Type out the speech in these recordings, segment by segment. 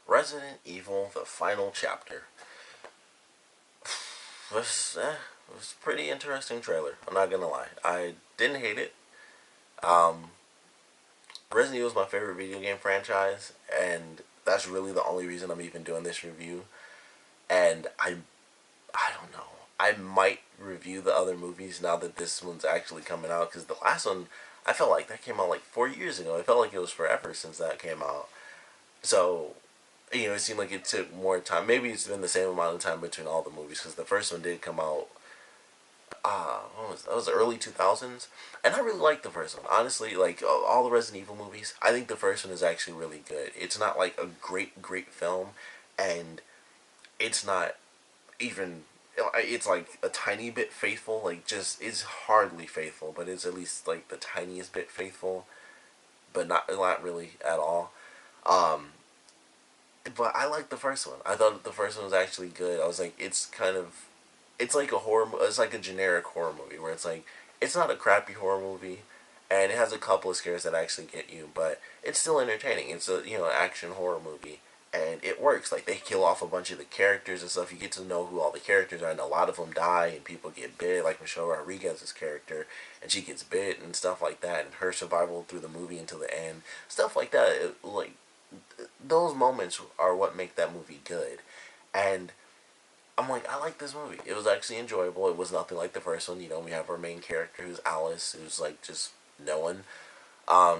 Resident Evil: The Final Chapter was a pretty interesting trailer. I'm not gonna lie. I didn't hate it. Um, Resident Evil is my favorite video game franchise, and that's really the only reason I'm even doing this review. And I don't know. I might review the other movies now that this one's actually coming out, because the last one, I felt like that came out like 4 years ago. I felt like it was forever since that came out. So, it seemed like it took more time. Maybe it's been the same amount of time between all the movies, because the first one did come out. What was that? That was the early 2000s, and I really liked the first one. Honestly, like all the Resident Evil movies, I think the first one is actually really good. It's not like a great film, and it's not even. It's like a tiny bit faithful. Like, just it's hardly faithful, but it's at least like the tiniest bit faithful, but not really at all. Um, but I liked the first one. I thought the first one was actually good. I was like, it's like a horror. It's like a generic horror movie where it's like it's not a crappy horror movie, and it has a couple of scares that actually get you, but it's still entertaining. It's a action horror movie, and it works. Like, they kill off a bunch of the characters and stuff. You get to know who all the characters are, and a lot of them die, and people get bit. Like Michelle Rodriguez's character, and she gets bit and stuff like that, and her survival through the movie until the end, stuff like that. Like, those moments are what make that movie good, and I'm like, I like this movie. It was actually enjoyable. It was nothing like the first one. We have our main character who's Alice, who's like just no one. Um,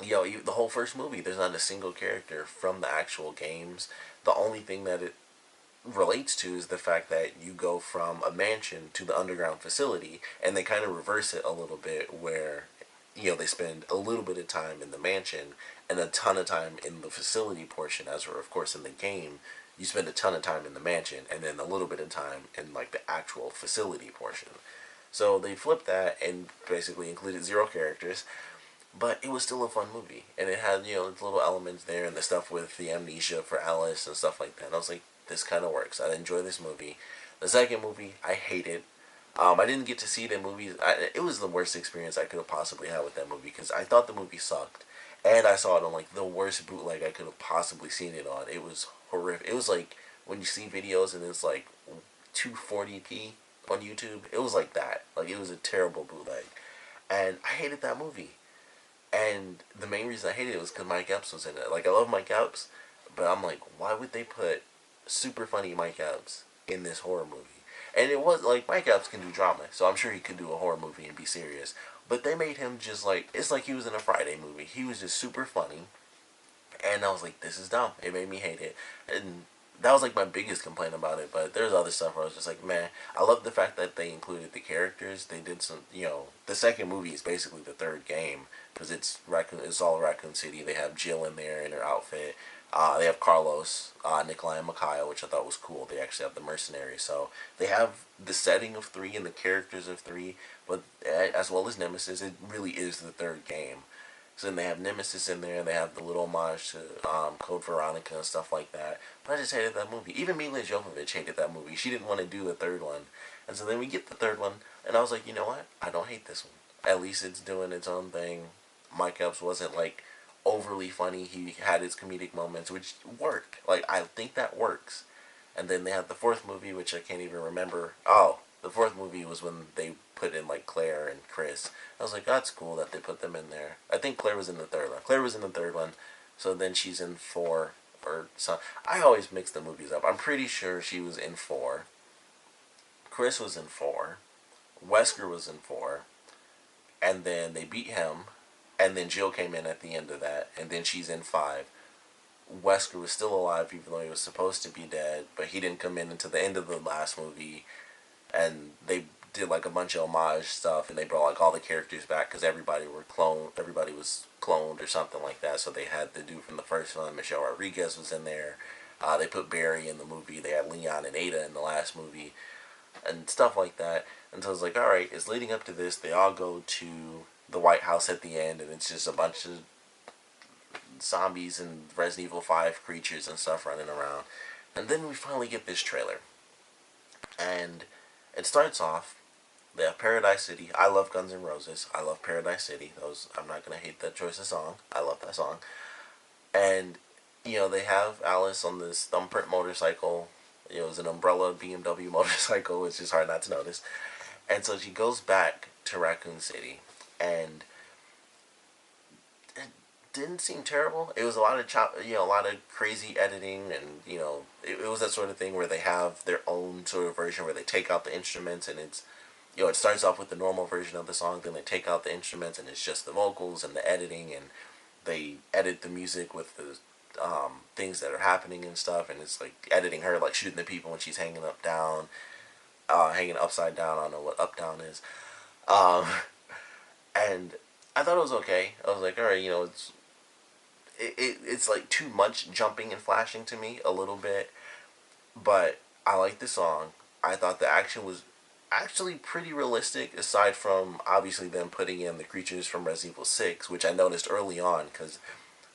the whole first movie, there's not a single character from the actual games. The only thing that it relates to is the fact that you go from a mansion to the underground facility, and they kind of reverse it a little bit where they spend a little bit of time in the mansion and a ton of time in the facility portion, as we're of course in the game you spend a ton of time in the mansion and then a little bit of time in like the actual facility portion. So they flipped that and basically included zero characters, but it was still a fun movie, and it had little elements there and the stuff with the amnesia for Alice and stuff like that. And I was like, this kind of works. I enjoy this movie. The second movie, I hated. I didn't get to see it in movies. It was the worst experience I could have possibly had with that movie, because I thought the movie sucked, and I saw it on like the worst bootleg I could have possibly seen it on. It was horrific. It was like when you see videos and it's like 240p on YouTube. It was like that. Like, it was a terrible bootleg, and I hated that movie. And the main reason I hated it was because Mike Epps was in it. Like, I love Mike Epps, but I'm like, why would they put super funny Mike Epps in this horror movie? And it was like, Mike Epps can do drama, so I'm sure he could do a horror movie and be serious. But they made him just like, it's like he was in a Friday movie. He was just super funny, and I was like, this is dumb. It made me hate it. And that was like my biggest complaint about it. But there's other stuff where I was just like, man, I love the fact that they included the characters. They did some, the second movie is basically the third game, because it's all Raccoon City. They have Jill in there in her outfit. They have Carlos, Nikolai, and Mikhail, which I thought was cool. They actually have the mercenaries, so they have the setting of 3 and the characters of 3, but as well as Nemesis, it really is the third game. So then they have Nemesis in there, and they have the little homage to Code Veronica and stuff like that. But I just hated that movie. Even Mila Jovovich hated that movie. She didn't want to do the third one. And so then we get the third one, and I was like, you know what? I don't hate this one. At least it's doing its own thing. Mike Epps wasn't like overly funny. He had his comedic moments, which worked. Like, I think that works. And then they had the fourth movie, which I can't even remember. Oh, the fourth movie was when they put in like Claire and Chris. I was like, that's cool that they put them in there. I think Claire was in the third one. Claire was in the third one, so then she's in 4 or so. I always mix the movies up. I'm pretty sure she was in 4. Chris was in 4. Wesker was in 4, and then they beat him, and then Jill came in at the end of that, and then she's in 5. Wesker was still alive even though he was supposed to be dead, but he didn't come in until the end of the last movie, and they did like a bunch of homage stuff, and they brought like all the characters back because everybody was cloned or something like that. So they had the dude from the first one, Michelle Rodriguez was in there. They put Barry in the movie. They had Leon and Ada in the last movie, and stuff like that. And so it's like, all right, it's leading up to this. They all go to the White House at the end, and it's just a bunch of zombies and Resident Evil 5 creatures and stuff running around. And then we finally get this trailer, and it starts off. They have Paradise City. I love Guns N' Roses. I love Paradise City. I'm not gonna hate that choice of song. I love that song. And they have Alice on this thumbprint motorcycle. It was an umbrella BMW motorcycle, which is hard not to notice. And so she goes back to Raccoon City, and it didn't seem terrible. It was a lot of a lot of crazy editing, and it was that sort of thing where they have their own sort of version where they take out the instruments, and it's it starts off with the normal version of the song, then they take out the instruments, and it's just the vocals and the editing, and they edit the music with the things that are happening and stuff, and it's like editing her like shooting the people when she's hanging up down, hanging upside down. I don't know what up down is, um, and I thought it was okay. I was like, all right, it's like too much jumping and flashing to me a little bit, but I like the song. I thought the action was actually pretty realistic, aside from obviously them putting in the creatures from Resident Evil 6, which I noticed early on because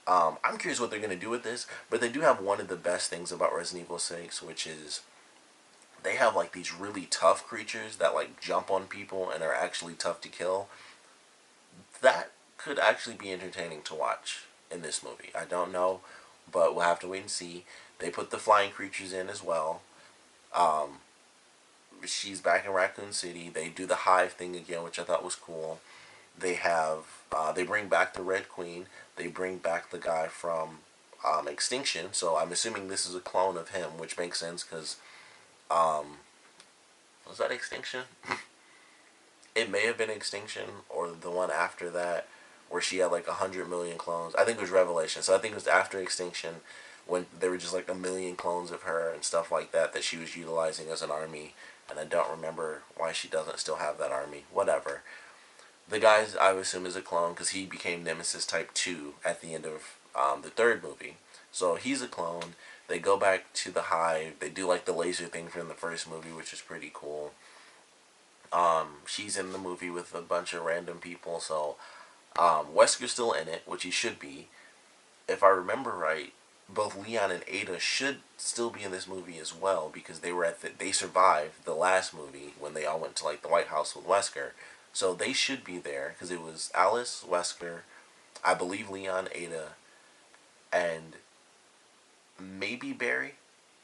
I'm curious what they're going to do with this, but they do have one of the best things about Resident Evil 6, which is they have like these really tough creatures that like jump on people and are actually tough to kill. That could actually be entertaining to watch in this movie. I don't know, but we'll have to wait and see. They put the flying creatures in as well. Um, she's back in Raccoon City. They do the hive thing again, which I thought was cool. They bring back the Red Queen. They bring back the guy from Extinction. So I'm assuming this is a clone of him, which makes sense because um, was that Extinction? It may have been Extinction or the one after that, where she had like 100 million clones. I think it was Revelation. So I think it was after Extinction when there were just like a million clones of her and stuff like that that she was utilizing as an army. And I don't remember why she doesn't still have that army. Whatever. The guy, I would assume, is a clone because he became Nemesis Type 2 at the end of the third movie. So he's a clone. They go back to the hive. They do like the laser thing from the first movie, which is pretty cool. She's in the movie with a bunch of random people. So Wesker's still in it, which he should be. If I remember right, both Leon and Ada should still be in this movie as well because they survived the last movie when they all went to like the White House with Wesker. So they should be there because it was Alice, Wesker, I believe Leon, Ada, and maybe Barry.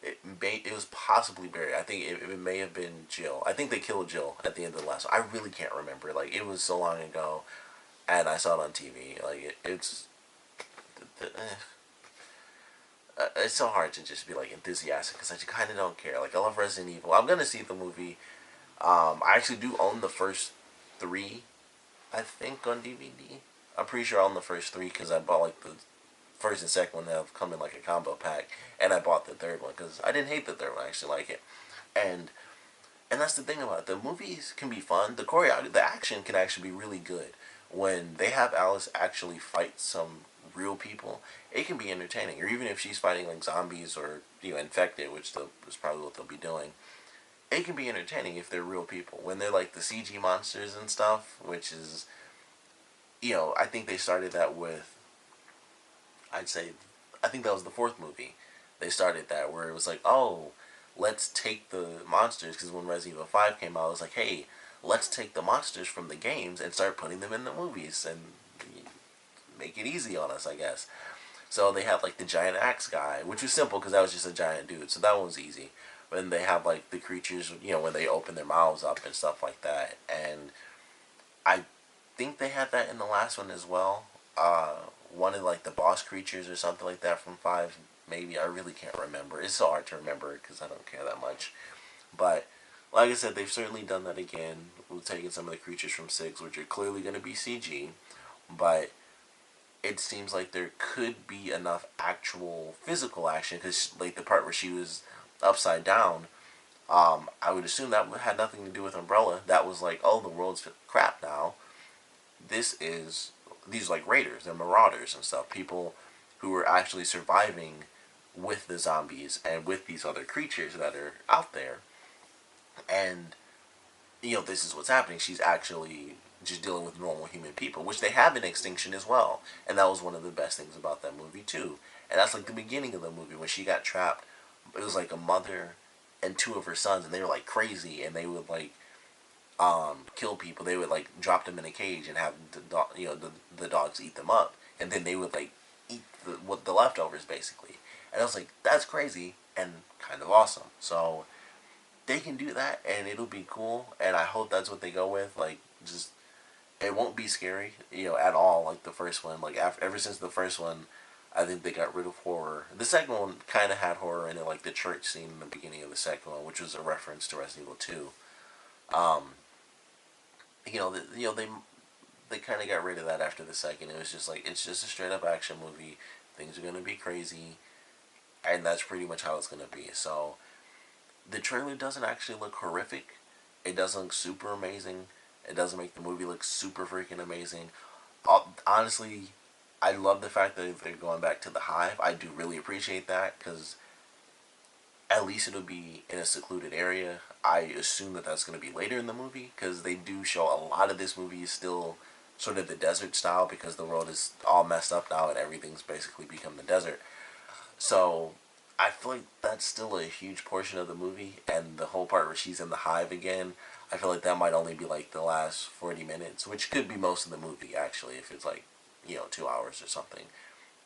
It was possibly Barry. I think it may have been Jill. I think they killed Jill at the end of the last one. I really can't remember. Like it was so long ago, and I saw it on TV. Like it's so hard to just be like enthusiastic because I just kind of don't care. Like I love Resident Evil. I'm gonna see the movie. I actually do own the first three, I think, on DVD. I'm pretty sure I own the first three because I bought like the first and second one that have come in like a combo pack, and I bought the third one because I didn't hate the third one. I actually like it, and that's the thing about it. The movies can be fun. The choreography, the action can actually be really good when they have Alice actually fight some real people. It can be entertaining, or even if she's fighting like zombies or infected, which is probably what they'll be doing. It can be entertaining if they're real people. When they're like the CG monsters and stuff, which is, I think they started that with, I'd say, I think that was the fourth movie. They started that where it was like, oh, let's take the monsters, because when Resident Evil 5 came out, it was like, hey, let's take the monsters from the games and start putting them in the movies and make it easy on us, I guess. So they have like the giant axe guy, which was simple because that was just a giant dude, so that one was easy. But then they have like the creatures, when they open their mouths up and stuff like that. And I think they had that in the last one as well. One of like the boss creatures or something like that from 5, maybe. I really can't remember. It's so hard to remember because I don't care that much. But like I said, they've certainly done that again. We're taking some of the creatures from 6, which are clearly going to be CG, but it seems like there could be enough actual physical action because like the part where she was upside down, I would assume that had nothing to do with Umbrella. That was like, oh, the world's crap now. These are like raiders, they're marauders and stuff. People who are actually surviving with the zombies and with these other creatures that are out there. And this is what's happening. She's actually just dealing with normal human people, which they have in Extinction as well. And that was one of the best things about that movie too. And that's like the beginning of the movie when she got trapped. It was like a mother and 2 of her sons, and they were like crazy, and they would like kill people. They would like drop them in a cage and have the dogs eat them up, and then they would like eat the leftovers basically. And I was like, that's crazy and kind of awesome. So they can do that, and it'll be cool. And I hope that's what they go with. Like, just it won't be scary, at all. Like the first one, like ever since the first one, I think they got rid of horror. The second one kind of had horror in it, like the church scene in the beginning of the second one, which was a reference to Resident Evil 2. Um, they kind of got rid of that after the second. It was just like it's just a straight up action movie. Things are gonna be crazy, and that's pretty much how it's gonna be. So the trailer doesn't actually look horrific. It doesn't look super amazing. It doesn't make the movie look super freaking amazing. Honestly, I love the fact that they're going back to the hive. I do really appreciate that because at least it'll be in a secluded area. I assume that that's going to be later in the movie because they do show a lot of this movie is still sort of the desert style because the world is all messed up now and everything's basically become the desert. So I feel like that's still a huge portion of the movie, and the whole part where she's in the hive again, I feel like that might only be like the last 40 minutes, which could be most of the movie actually if it's like 2 hours or something.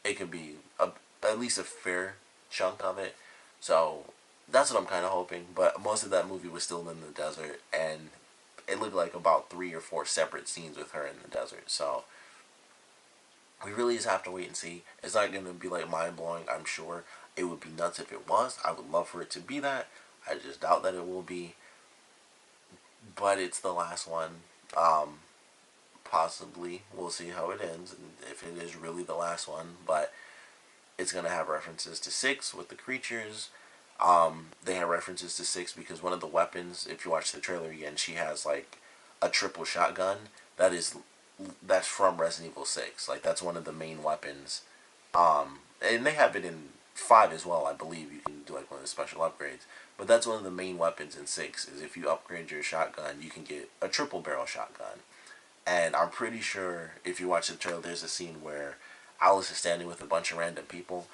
It could be at least a fair chunk of it. So that's what I'm kind of hoping. But most of that movie was still in the desert, and it looked like about 3 or 4 separate scenes with her in the desert. So we really just have to wait and see. It's not going to be like mind blowing, I'm sure. It would be nuts if it was. I would love for it to be that. I just doubt that it will be. But it's the last one. Possibly. We'll see how it ends. And if it is really the last one. But it's going to have references to 6 with the creatures. They have references to 6 because one of the weapons, if you watch the trailer again, she has like a triple shotgun. That's from Resident Evil 6. Like that's one of the main weapons. And they have it in 5 as well, I believe. You can do like one of the special upgrades. But that's one of the main weapons in 6 is if you upgrade your shotgun, you can get a triple barrel shotgun. And I'm pretty sure if you watch the trailer, there's a scene where Alice is standing with a bunch of random people.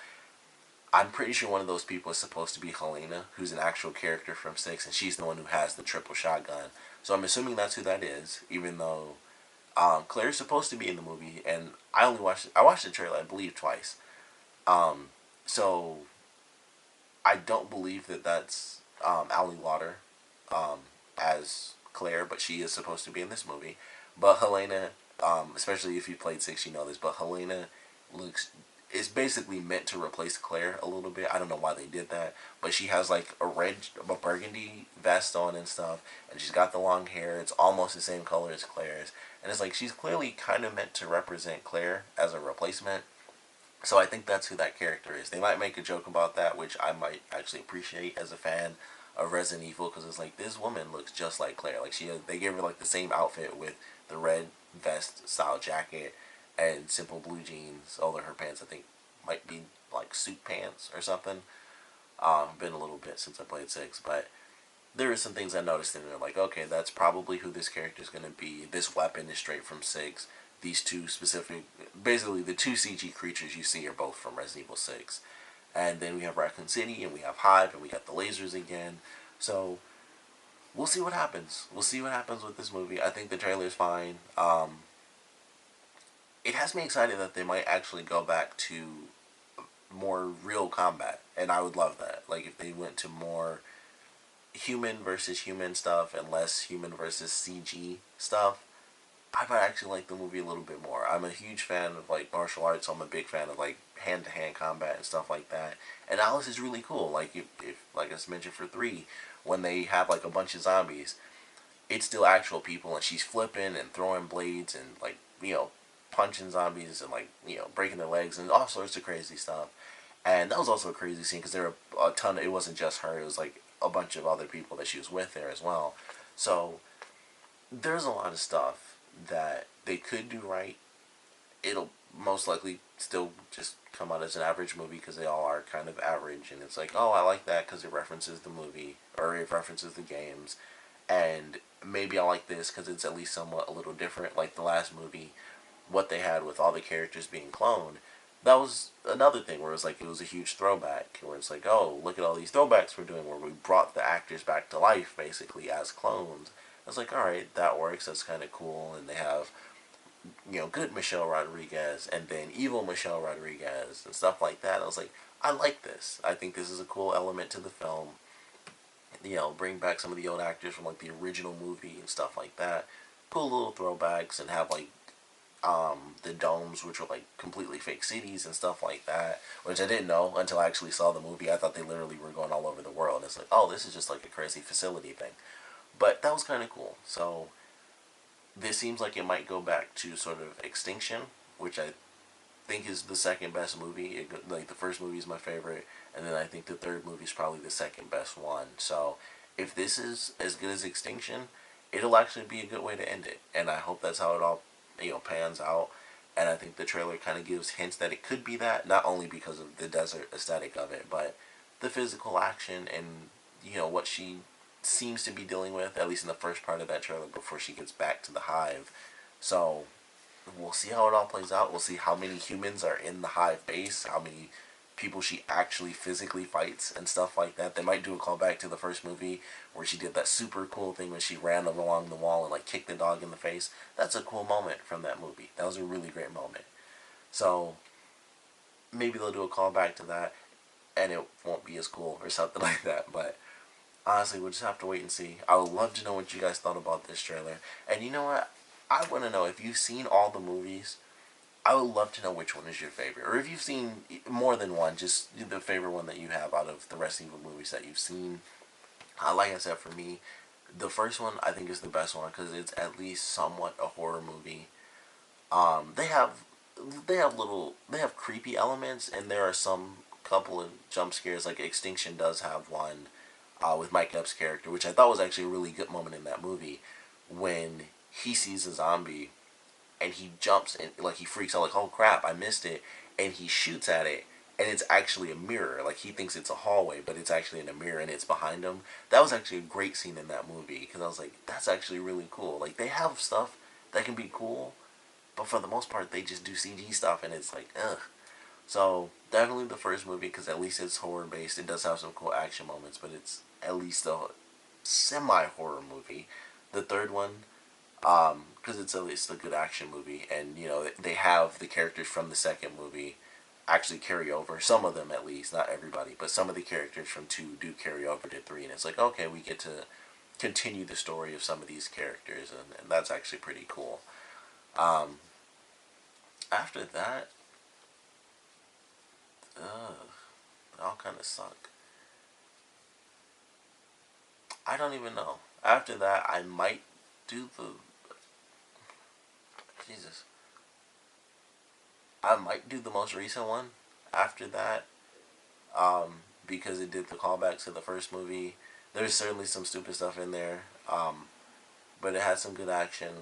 I'm pretty sure one of those people is supposed to be Helena, who's an actual character from 6, and she's the one who has the triple shotgun. So I'm assuming that's who that is, even though Claire's supposed to be in the movie, and I watched the trailer, I believe, twice. So I don't believe that that's Ali Lauder as Claire, but she is supposed to be in this movie. But Helena, especially if you played 6, you know this, but Helena is basically meant to replace Claire a little bit. I don't know why they did that, but she has like a burgundy vest on and stuff, and she's got the long hair. It's almost the same color as Claire's, and it's like she's clearly kind of meant to represent Claire as a replacement. So I think that's who that character is. They might make a joke about that, which I might actually appreciate as a fan of Resident Evil, because it's like this woman looks just like Claire. Like they gave her like the same outfit with the red vest style jacket and simple blue jeans. Although her pants I think might be like suit pants or something. Been a little bit since I played 6, but there are some things I noticed in there. Like, okay, that's probably who this character is going to be. This weapon is straight from 6. These two specific, basically the 2 CG creatures you see are both from Resident Evil 6. And then we have Raccoon City, and we have Hive, and we got the lasers again. So we'll see what happens. We'll see what happens with this movie. I think the trailer's fine. It has me excited that they might actually go back to more real combat, and I would love that. Like if they went to more human versus human stuff and less human versus CG stuff, I might actually like the movie a little bit more. I'm a huge fan of like martial arts, so I'm a big fan of like hand-to-hand combat and stuff like that. And Alice is really cool. Like if like I mentioned for 3, when they have like a bunch of zombies, it's still actual people, and she's flipping and throwing blades and like punching zombies and like breaking their legs and all sorts of crazy stuff. And that was also a crazy scene because there were a ton. It wasn't just her. It was like a bunch of other people that she was with there as well. So there's a lot of stuff that they could do right. It'll most likely still just come out as an average movie because they all are kind of average, and it's like, oh, I like that because it references the movie or it references the games, and maybe I like this because it's at least somewhat a little different. Like the last movie, what they had with all the characters being cloned, that was another thing where it was a huge throwback where it's like, oh, look at all these throwbacks we're doing where we brought the actors back to life basically as clones. I was like, alright, that works, that's kind of cool. And they have good Michelle Rodriguez and then evil Michelle Rodriguez and stuff like that. I was like, I like this. I think this is a cool element to the film. Bring back some of the old actors from like the original movie and stuff like that. Cool little throwbacks and have like the domes, which were like completely fake cities and stuff like that, which I didn't know until I actually saw the movie. I thought they literally were going all over the world. It's like, oh, this is just like a crazy facility thing. But that was kind of cool. So this seems like it might go back to sort of Extinction, which I think is the second best movie. Like the first movie is my favorite, and then I think the third movie is probably the second best one. So if this is as good as Extinction, it'll actually be a good way to end it, and I hope that's how it all pans out. And I think the trailer kind of gives hints that it could be that, not only because of the desert aesthetic of it, but the physical action and what she seems to be dealing with, at least in the first part of that trailer before she gets back to the hive. So we'll see how it all plays out. We'll see how many humans are in the hive base, how many people she actually physically fights and stuff like that. They might do a callback to the first movie where she did that super cool thing when she ran along the wall and like kicked the dog in the face. That's a cool moment from that movie. That was a really great moment. So maybe they'll do a callback to that and it won't be as cool or something like that. But honestly, we'll just have to wait and see. I would love to know what you guys thought about this trailer. And you know what? I want to know if you've seen all the movies. I would love to know which one is your favorite. Or if you've seen more than one, just the favorite one that you have out of the Resident Evil movies that you've seen. Like I said, for me, the first one I think is the best one because it's at least somewhat a horror movie. They have creepy elements, and there are some couple of jump scares. Like Extinction does have one with Mike Epps' character, which I thought was actually a really good moment in that movie when he sees a zombie and he jumps and like he freaks out like, oh crap, I missed it, and he shoots at it and it's actually a mirror. Like he thinks it's a hallway, but it's actually in a mirror and it's behind him. That was actually a great scene in that movie because I was like, that's actually really cool. Like they have stuff that can be cool, but for the most part they just do CG stuff and it's like ugh. So definitely the first movie because at least it's horror based. It does have some cool action moments, but it's at least a semi horror movie. The third one, because it's at least a good action movie, and they have the characters from the second movie actually carry over. Some of them, at least, not everybody, but some of the characters from two do carry over to three, and it's like okay, we get to continue the story of some of these characters, and that's actually pretty cool. Um, After that, they all kind of suck. I don't even know. After that, I might do the Jesus. I might do the most recent one after that, because it did the callbacks to the first movie. There's certainly some stupid stuff in there, but it had some good action.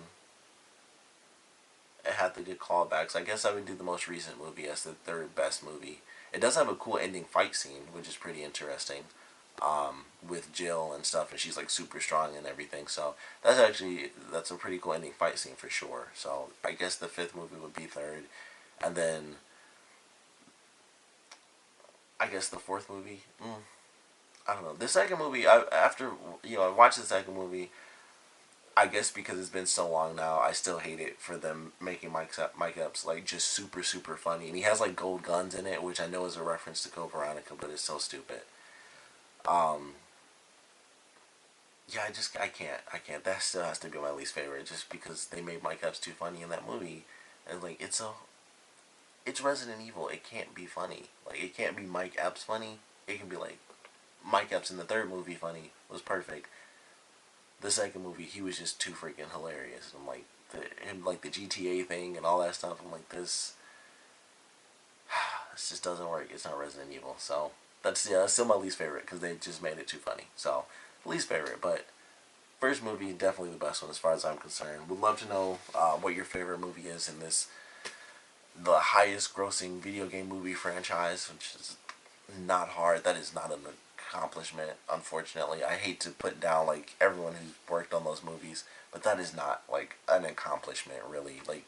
It had the good callbacks. I guess I would do the most recent movie as the third best movie. It does have a cool ending fight scene, which is pretty interesting, with Jill and stuff, and she's like super strong and everything. So that's a pretty cool ending fight scene for sure. So I guess the fifth movie would be third, and then I guess the fourth movie. I don't know. The second movie, after I watched the second movie. I guess because it's been so long now, I still hate it for them making Mike Epps like just super super funny, and he has like gold guns in it, which I know is a reference to Code Veronica, but it's so stupid. Um, yeah, I can't. That still has to be my least favorite, just because they made Mike Epps too funny in that movie, and like it's Resident Evil. It can't be funny. Like it can't be Mike Epps funny. It can be like Mike Epps in the third movie funny was perfect. The second movie, he was just too freaking hilarious. I'm like the GTA thing and all that stuff. I'm like this just doesn't work. It's not Resident Evil. So that's still my least favorite because they just made it too funny. So least favorite, but first movie definitely the best one as far as I'm concerned. Would love to know what your favorite movie is in this, the highest grossing video game movie franchise, which is not hard. That is not an accomplishment, unfortunately. I hate to put down like everyone who's worked on those movies, but that is not like an accomplishment really. Like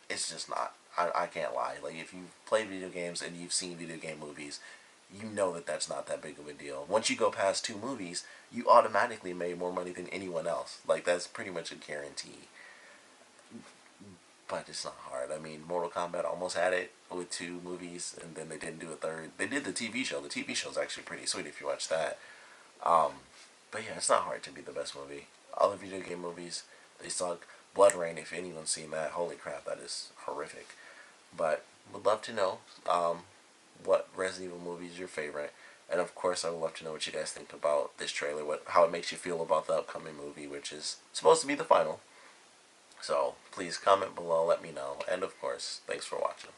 it's just not. I can't lie. Like if you've played video games and you've seen video game movies, you know that that's not that big of a deal. Once you go past two movies, you automatically made more money than anyone else. Like that's pretty much a guarantee. but it's not hard. I mean, Mortal Kombat almost had it with 2 movies, and then they didn't do a third. They did the TV show. The TV show is actually pretty sweet if you watch that. Um, but yeah, it's not hard to be the best movie. All the video game movies, they suck. Blood Rain, if anyone's seen that, holy crap, that is horrific. But would love to know what Resident Evil movie is your favorite. And of course, I would love to know what you guys think about this trailer, how it makes you feel about the upcoming movie, which is supposed to be the final. So please comment below, let me know, and of course, thanks for watching.